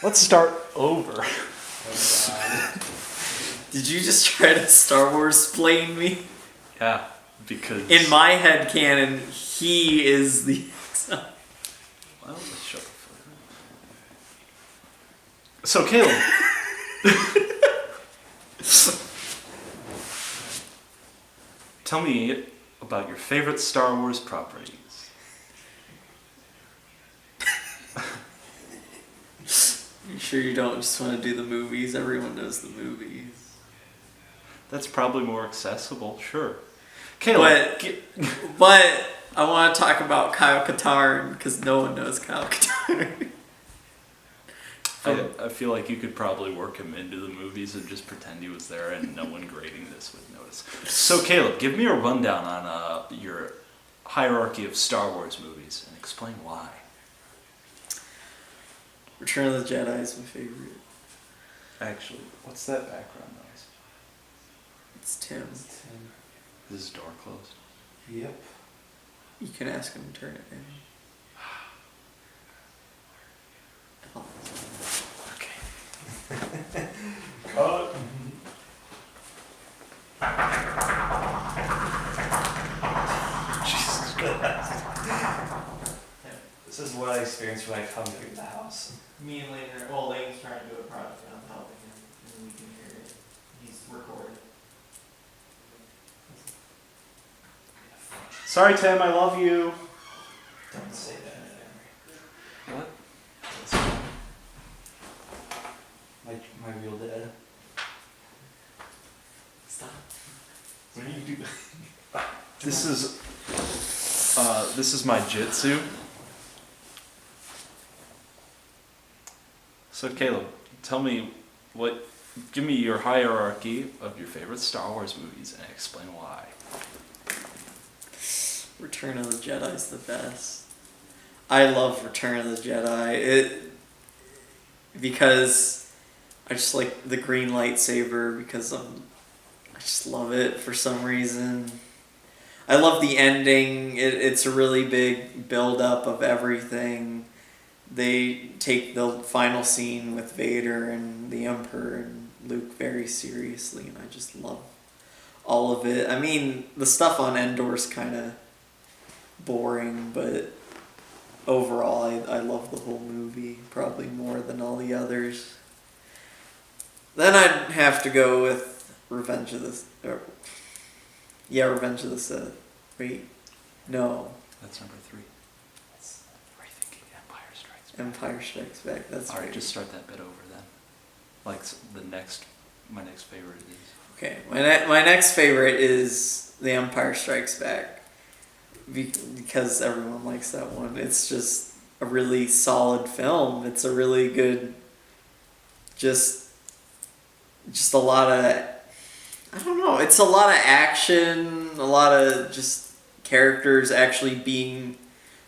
Let's start over. Oh God. Did you just try to Star Wars explain me? Yeah, because... In my head canon, he is the... Well, let's shut the fuck up. So, Caleb. Tell me about your favorite Star Wars properties. You sure you don't just want to do the movies? Everyone knows the movies. That's probably more accessible, sure. Caleb, But I want to talk about Kyle Katarn because no one knows Kyle Katarn. I feel like you could probably work him into the movies and just pretend he was there and no one grading this would notice. So Caleb, give me a rundown on your hierarchy of Star Wars movies and explain why. Return of the Jedi is my favorite. Actually, what's that background noise? It's Tim. Is his door closed? Yep. You can ask him to turn it down. Oh. Okay. Cut. Jesus Christ. This is what I experience when I come through the house. Me and Lane are... Well, Lane's trying to do a project and I'm helping him. And we can hear it. He's recording. Sorry, Tim, I love you. Don't say that. What? My real dad. Stop. What are you doing? This is my jitsu. So Caleb, tell me give me your hierarchy of your favorite Star Wars movies and explain why. Return of the Jedi is the best. I love Return of the Jedi. Because I just like the green lightsaber because I just love it for some reason. I love the ending. It's a really big build up of everything. They take the final scene with Vader and the Emperor and Luke very seriously, and I just love all of it. I mean, the stuff on Endor's kind of boring, but overall, I love the whole movie, probably more than all the others. Then I'd have to go with Revenge of the Sith. Wait, no. That's number 3. Are you thinking Empire Strikes Back? Empire Strikes Back. That's All right, right. just start that bit over then. Like my next favorite is. Okay, my next favorite is The Empire Strikes Back because everyone likes that one. It's just a really solid film. It's a really good, just a lot of, I don't know, it's a lot of action, a lot of just characters actually being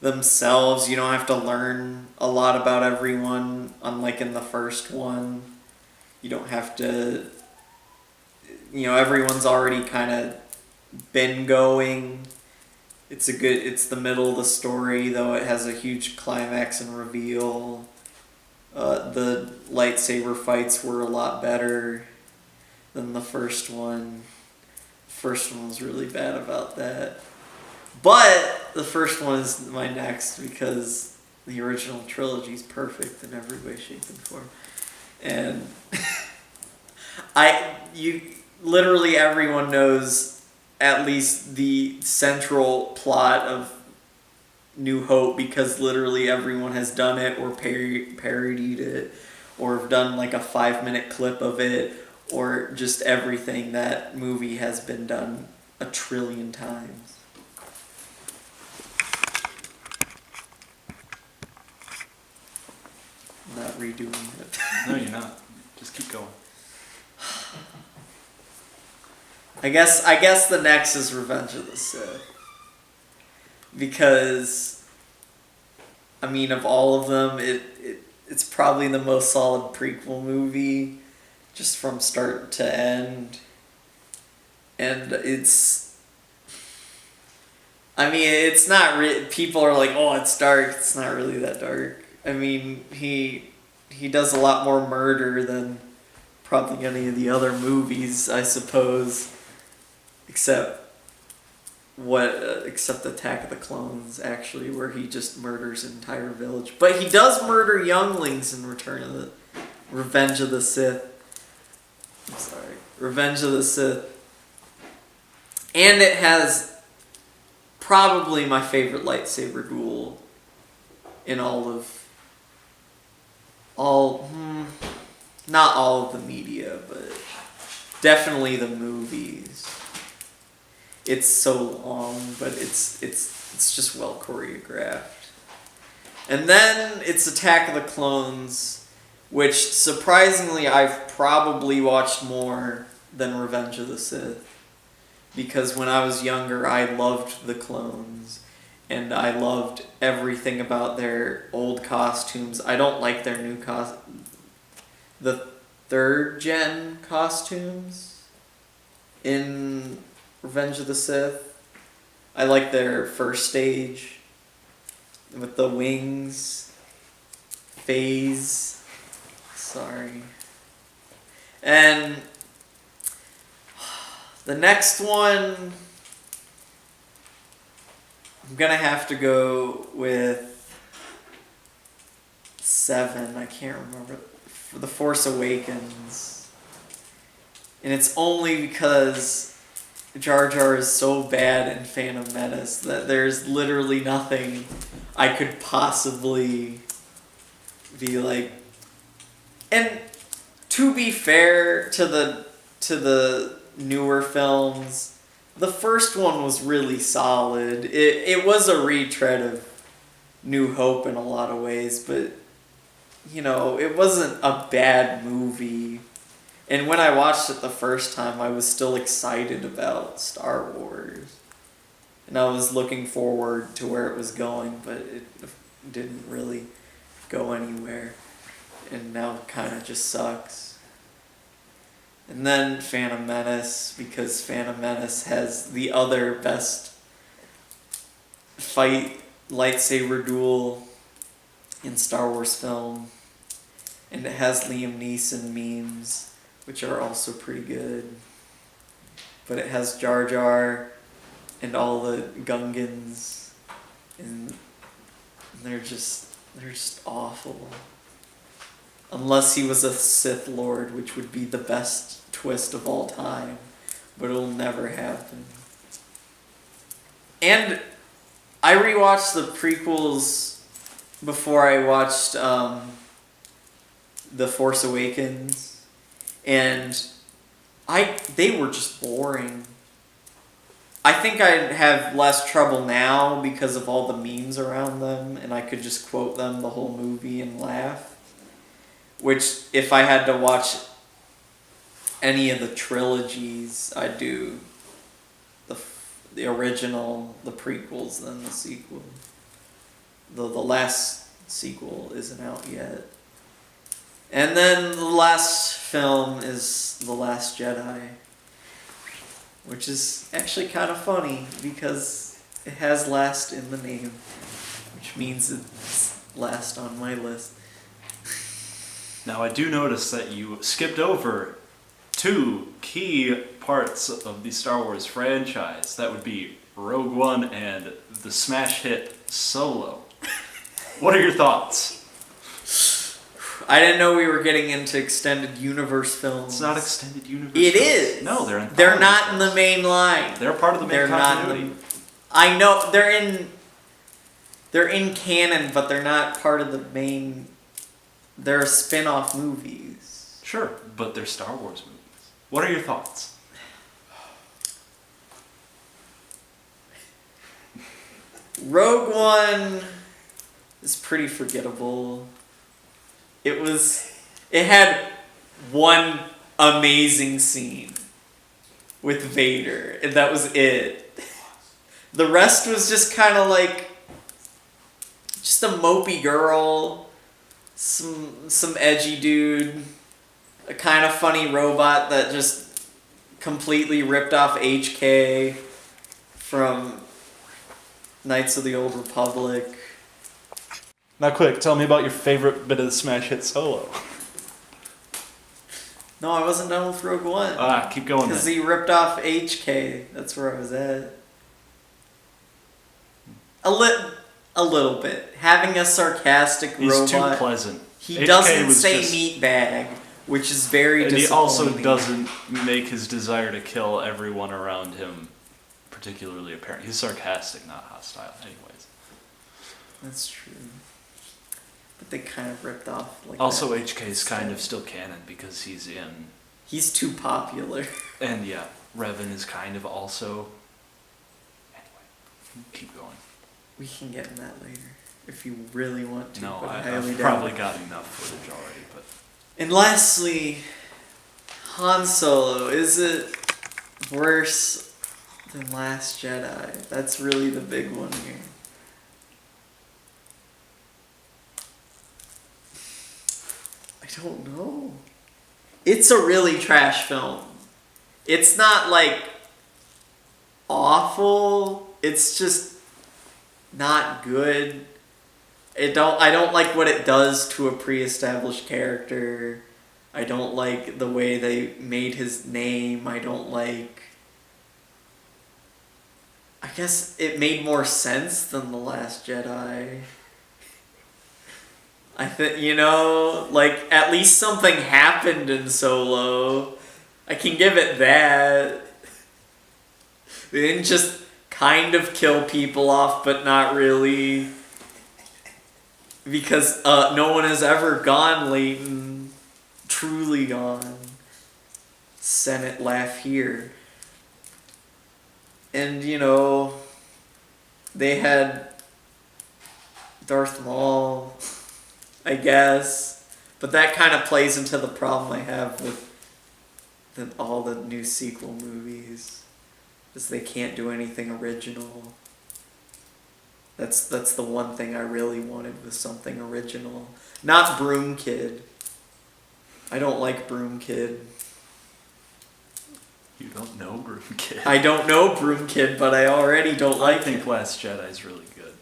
themselves. You don't have to learn a lot about everyone, unlike in the first one. You don't have to, everyone's already kind of been going. It's the middle of the story, though it has a huge climax and reveal. The lightsaber fights were a lot better than the first one. The first one was really bad about that. But the first one is my next because the original trilogy is perfect in every way, shape, and form. And literally everyone knows at least the central plot of New Hope because literally everyone has done it or parodied it or have done like a 5-minute clip of it or just everything. That movie has been done a trillion times. I'm not redoing it. No, you're not. Just keep going. I guess the next is Revenge of the Sith. Because, I mean, of all of them, it's probably the most solid prequel movie, just from start to end. And it's not people are like, oh, it's dark. It's not really that dark. I mean, he does a lot more murder than probably any of the other movies, I suppose, except Attack of the Clones, actually, where he just murders an entire village. But he does murder younglings in Revenge of the Sith. I'm sorry, Revenge of the Sith. And it has probably my favorite lightsaber duel in not all of the media, but definitely the movies. It's so long, but it's just well choreographed. And then it's Attack of the Clones, which surprisingly I've probably watched more than Revenge of the Sith. Because when I was younger, I loved the clones. And I loved everything about their old costumes. I don't like their new the third gen costumes in Revenge of the Sith. I like their first stage with the wings. Phase. Sorry. And the next one, I'm gonna have to go with 7. I can't remember. For The Force Awakens. And it's only because Jar Jar is so bad in Phantom Menace that there's literally nothing I could possibly be like. And to be fair to the newer films, the first one was really solid. It was a retread of New Hope in a lot of ways, but it wasn't a bad movie. And when I watched it the first time, I was still excited about Star Wars. And I was looking forward to where it was going, but it didn't really go anywhere. And now it kind of just sucks. And then Phantom Menace, because Phantom Menace has the other best fight lightsaber duel in Star Wars film. And it has Liam Neeson memes, which are also pretty good. But it has Jar Jar and all the Gungans, and they're just awful. Unless he was a Sith Lord, which would be the best twist of all time, but it'll never happen. And I rewatched the prequels before I watched The Force Awakens, and they were just boring. I think I'd have less trouble now because of all the memes around them, and I could just quote them the whole movie and laugh. Which, if I had to watch any of the trilogies, I'd do the original, the prequels, then the sequel. The last sequel isn't out yet. And then the last film is The Last Jedi, which is actually kind of funny because it has last in the name, which means it's last on my list. Now, I do notice that you skipped over 2 key parts of the Star Wars franchise. That would be Rogue One and the smash hit Solo. What are your thoughts? I didn't know we were getting into extended universe films. It's not extended universe. It films. is. No, they're They're not in the main line. They're part of the main continuity. I know they're in canon, but they're not part of the main. They're spin-off movies. Sure, but they're Star Wars movies. What are your thoughts? Rogue One is pretty forgettable. It had one amazing scene with Vader, and that was it. The rest was just kind of like just a mopey girl, some edgy dude, a kind of funny robot that just completely ripped off HK from Knights of the Old Republic. Now, quick, tell me about your favorite bit of the smash hit Solo. No, I wasn't done with Rogue One. Keep going Because then. he ripped off HK. That's where I was at. A little bit. Having a sarcastic He's robot. too pleasant. He HK doesn't was say just- meat bag, which is very And he disappointing. also doesn't make his desire to kill everyone around him particularly apparent. He's sarcastic, not hostile, anyways. That's true. But they kind of ripped off like Also, that. HK is kind of still canon because he's in... He's too popular. And yeah, Revan is kind of also... Anyway, keep going. We can get in that later if you really want to. No, but I've highly doubt probably it. got enough footage already, but... And lastly, Han Solo. Is it worse than Last Jedi? That's really the big one here. I don't know. It's a really trash film. It's not like awful. It's just not good. I don't like what it does to a pre-established character. I don't like the way they made his name. I don't like... I guess it made more sense than The Last Jedi. I think, like, at least something happened in Solo. I can give it that. They didn't just kind of kill people off, but not really. Because no one has ever gone, Leighton. Truly gone. Senate laugh here. And, they had Darth Maul, I guess. But that kind of plays into the problem I have with all the new sequel movies. Is they can't do anything original. That's the one thing I really wanted with something original. Not Broom Kid. I don't like Broom Kid. You don't know Broom Kid. I don't know Broom Kid, but I already don't like I think it. Last Jedi's really good.